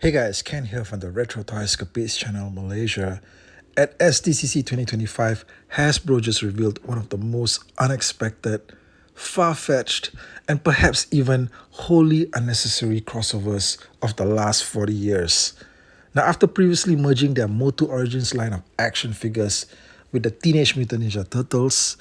Hey guys, Ken here from the Retro Toy Escapades channel, Malaysia. At SDCC 2025, Hasbro just revealed one of the most unexpected, far-fetched, and perhaps even wholly unnecessary crossovers of the last 40 years. Now, after previously merging their MOTU Origins line of action figures with the Teenage Mutant Ninja Turtles,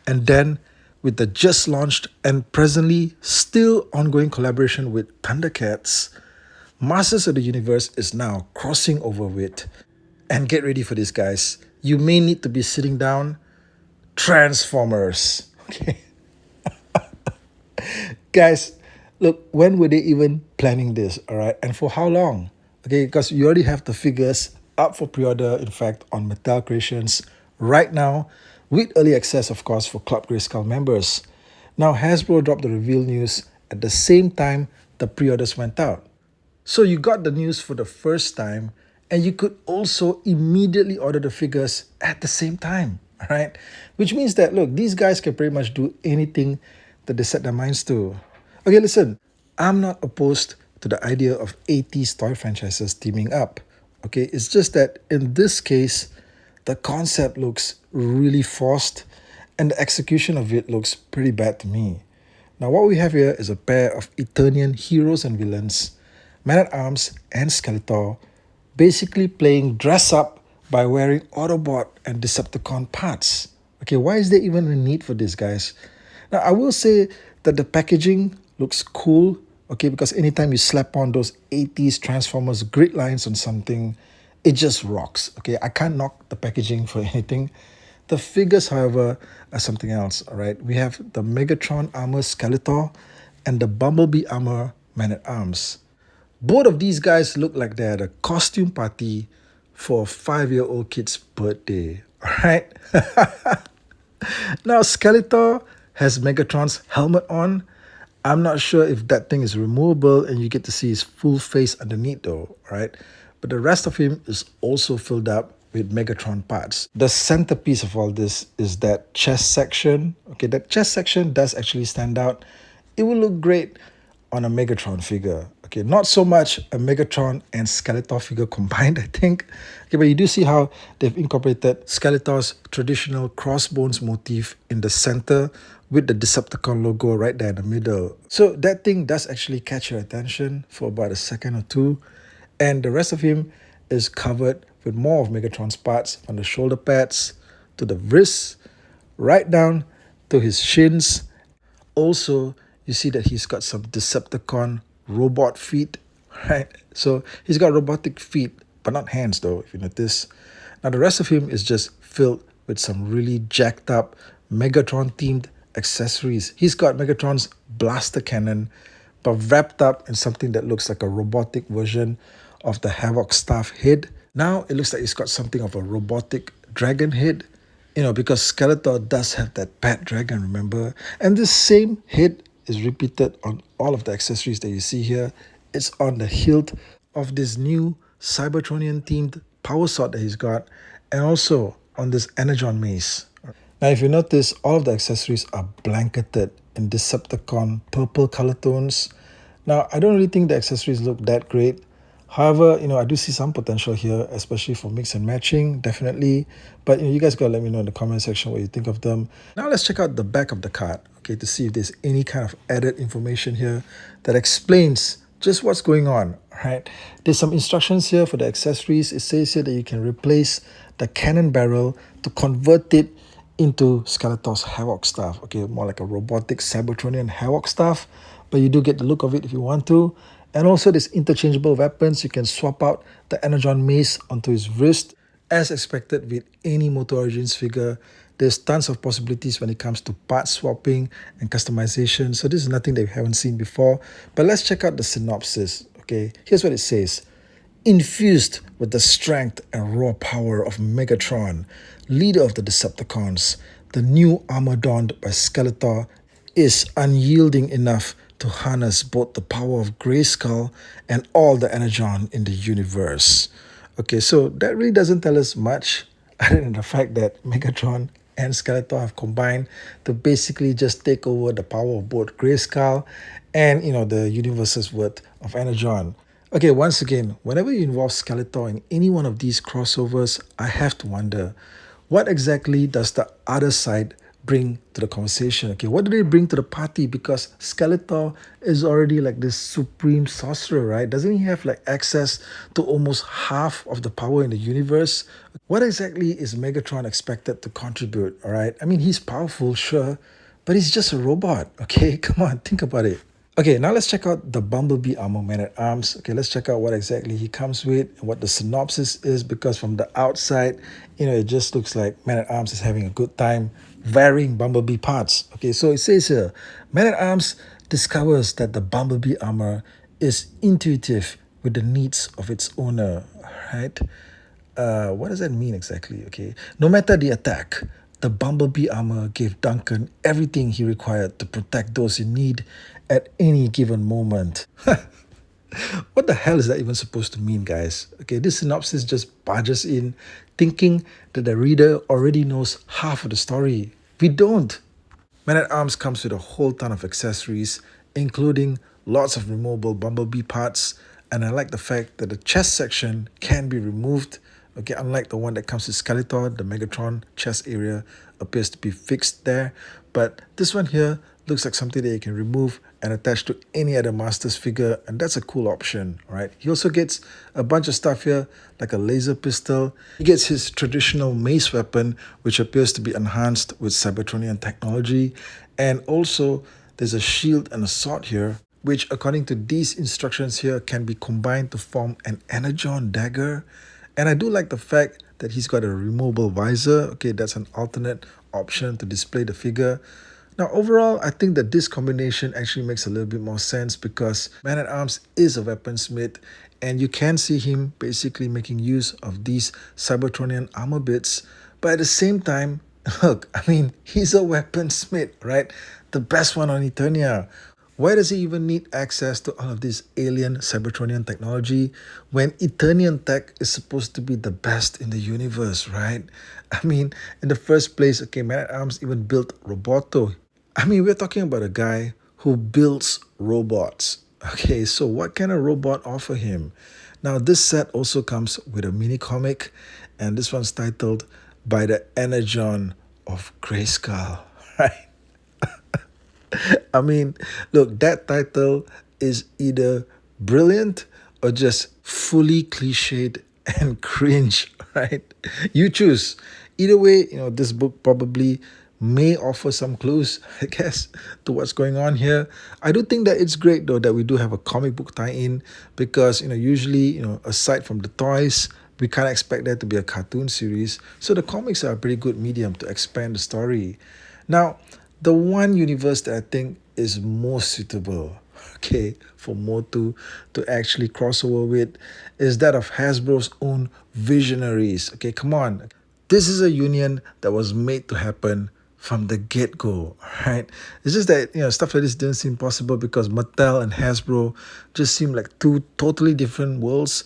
and then with the just launched and presently still ongoing collaboration with Thundercats, Masters of the Universe is now crossing over with, and get ready for this, guys. You may need to be sitting down. Transformers. Okay. Guys, look, when were they even planning this? All right. And for how long? Okay. Because you already have the figures up for pre order, in fact, on Mattel Creations right now, with early access, of course, for Club Grayskull members. Now, Hasbro dropped the reveal news at the same time the pre orders went out. So you got the news for the first time, and you could also immediately order the figures at the same time, all right? Which means that, look, these guys can pretty much do anything that they set their minds to. Okay, listen, I'm not opposed to the idea of 80s toy franchises teaming up. Okay, it's just that in this case, the concept looks really forced, and the execution of it looks pretty bad to me. Now, what we have here is a pair of Eternian heroes and villains, Man-at-Arms and Skeletor, basically playing dress-up by wearing Autobot and Decepticon parts. Okay, why is there even a need for this, guys? Now, I will say that the packaging looks cool, okay, because anytime you slap on those 80s Transformers grid lines on something, it just rocks, okay? I can't knock the packaging for anything. The figures, however, are something else, all right? We have the Megatron armor Skeletor and the Bumblebee armor Man-at-Arms. Both of these guys look like they're at a costume party for a 5-year-old kid's birthday, all right? Now, Skeletor has Megatron's helmet on. I'm not sure if that thing is removable and you get to see his full face underneath though, all right? But the rest of him is also filled up with Megatron parts. The centerpiece of all this is that chest section. Okay, that chest section does actually stand out. It will look great on a Megatron figure. Okay, not so much a Megatron and Skeletor figure combined, I think. Okay, but you do see how they've incorporated Skeletor's traditional crossbones motif in the center with the Decepticon logo right there in the middle. So that thing does actually catch your attention for about a second or two. And the rest of him is covered with more of Megatron's parts, from the shoulder pads to the wrists, right down to his shins. Also, you see that he's got some Decepticon robot feet, right? So he's got robotic feet, but not hands though, if you notice. Now the rest of him is just filled with some really jacked up Megatron themed accessories. He's got Megatron's blaster cannon, but wrapped up in something that looks like a robotic version of the Havoc staff head. Now it looks like he's got something of a robotic dragon head, you know, because Skeletor does have that pet dragon, remember? And this same head is repeated on all of the accessories that you see here. It's on the hilt of this new Cybertronian themed power sword that he's got, and also on this Energon mace. Now, if you notice, all of the accessories are blanketed in Decepticon purple color tones. Now, I don't really think the accessories look that great. However, you know, I do see some potential here, especially for mix and matching, definitely. But you guys gotta let me know in the comment section what you think of them. Now let's check out the back of the card, okay, to see if there's any kind of added information here that explains just what's going on, right? There's some instructions here for the accessories. It says here that you can replace the cannon barrel to convert it into Skeletor's Havoc staff, okay, more like a robotic Cybertronian Havoc staff, but you do get the look of it if you want to. And also there's interchangeable weapons. You can swap out the Energon mace onto his wrist. As expected with any MOTU Origins figure, there's tons of possibilities when it comes to part swapping and customization. So this is nothing that we haven't seen before. But let's check out the synopsis. Okay, here's what it says. Infused with the strength and raw power of Megatron, leader of the Decepticons, the new armor donned by Skeletor is unyielding enough to harness both the power of Grayskull and all the energon in the universe. Okay, so that really doesn't tell us much other than the fact that Megatron and Skeletor have combined to basically just take over the power of both Grayskull and, you know, the universe's worth of energon. Okay, once again, whenever you involve Skeletor in any one of these crossovers, I have to wonder, what exactly does the other side bring to the conversation? Okay, what do they bring to the party? Because Skeletor is already like this supreme sorcerer, right? Doesn't he have like access to almost half of the power in the universe? What exactly is Megatron expected to contribute? All right, I mean, he's powerful, sure, but he's just a robot. Okay, come on, think about it. Okay, now let's check out the Bumblebee Armor Man at Arms. Okay, let's check out what exactly he comes with and what the synopsis is, because from the outside, it just looks like Man at Arms is having a good time varying Bumblebee parts. Okay, so it says here, Man at Arms discovers that the Bumblebee armor is intuitive with the needs of its owner, right? What does that mean exactly? Okay. No matter the attack, the Bumblebee armor gave Duncan everything he required to protect those in need at any given moment. What the hell is that even supposed to mean, guys? Okay, this synopsis just barges in thinking that the reader already knows half of the story. We don't. Man at Arms comes with a whole ton of accessories, including lots of removable Bumblebee parts, and I like the fact that the chest section can be removed. Okay, unlike the one that comes with Skeletor, the Megatron chest area appears to be fixed there, but this one here looks like something that you can remove and attach to any other Master's figure, and that's a cool option, right? He also gets a bunch of stuff here, like a laser pistol. He gets his traditional mace weapon, which appears to be enhanced with Cybertronian technology, and also there's a shield and a sword here, which according to these instructions here can be combined to form an Energon dagger. And I do like the fact that he's got a removable visor. Okay, that's an alternate option to display the figure. Now, overall, I think that this combination actually makes a little bit more sense because Man at Arms is a weaponsmith, and you can see him basically making use of these Cybertronian armor bits. But at the same time, look, I mean, he's a weaponsmith, right? The best one on Eternia. Why does he even need access to all of this alien Cybertronian technology when Eternian tech is supposed to be the best in the universe, right? I mean, in the first place, okay, Man at Arms even built Roboto. I mean, we're talking about a guy who builds robots. Okay, so what can a robot offer him? Now, this set also comes with a mini comic, and this one's titled By the Energon of Grayskull, right? I mean, look, that title is either brilliant or just fully cliched and cringe, right? You choose. Either way, this book probably may offer some clues, I guess, to what's going on here. I do think that it's great though that we do have a comic book tie-in because usually, aside from the toys, we can't expect that to be a cartoon series. So the comics are a pretty good medium to expand the story. Now, the one universe that I think is most suitable, okay, for MOTU to actually cross over with is that of Hasbro's own Visionaries. Okay, come on. This is a union that was made to happen from the get-go, right? It's just that, stuff like this didn't seem possible because Mattel and Hasbro just seem like two totally different worlds.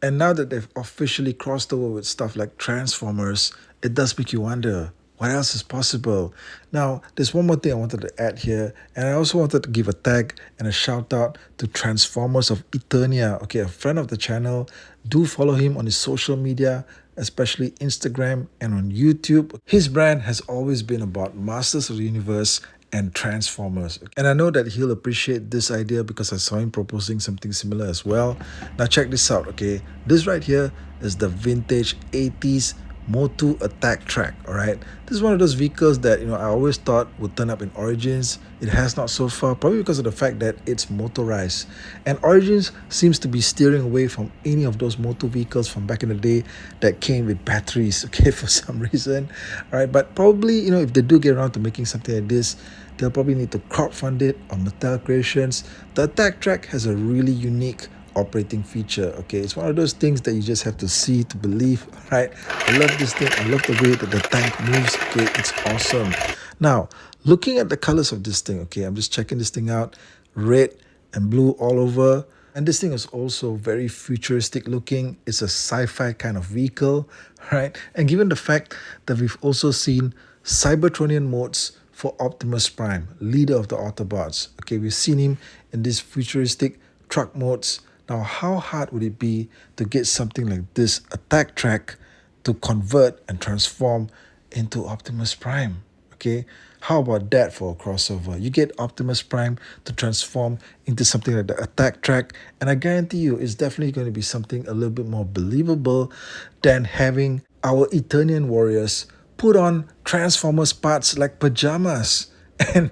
And now that they've officially crossed over with stuff like Transformers, it does make you wonder what else is possible. Now, there's one more thing I wanted to add here, and I also wanted to give a tag and a shout out to Transformers of Eternia. Okay, a friend of the channel. Do follow him on his social media, especially Instagram and on YouTube. His brand has always been about Masters of the Universe and Transformers. And I know that he'll appreciate this idea because I saw him proposing something similar as well. Now check this out, okay? This right here is the vintage 80s MOTU attack track, all right? This is one of those vehicles that, I always thought would turn up in Origins. It has not so far, probably because of the fact that it's motorized. And Origins seems to be steering away from any of those MOTU vehicles from back in the day that came with batteries, okay, for some reason, all right? But probably, if they do get around to making something like this, they'll probably need to crowdfund it on Mattel Creations. The attack track has a really unique operating feature. Okay, it's one of those things that you just have to see to believe, right? I love this thing. I love the way that the tank moves. Okay, it's awesome. Now, looking at the colors of this thing, okay, I'm just checking this thing out. Red and blue all over. And this thing is also very futuristic looking. It's a sci-fi kind of vehicle, right? And given the fact that we've also seen Cybertronian modes for Optimus Prime, leader of the Autobots. Okay, we've seen him in these futuristic truck modes. Now, how hard would it be to get something like this attack track to convert and transform into Optimus Prime? Okay, how about that for a crossover? You get Optimus Prime to transform into something like the attack track, and I guarantee you it's definitely going to be something a little bit more believable than having our Eternian Warriors put on Transformers parts like pajamas and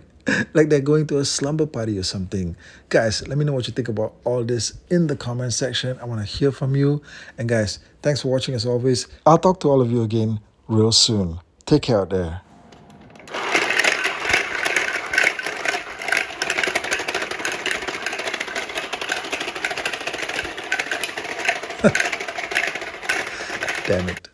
like they're going to a slumber party or something. Guys, let me know what you think about all this in the comment section. I want to hear from you. And guys, thanks for watching as always. I'll talk to all of you again real soon. Take care out there. Damn it.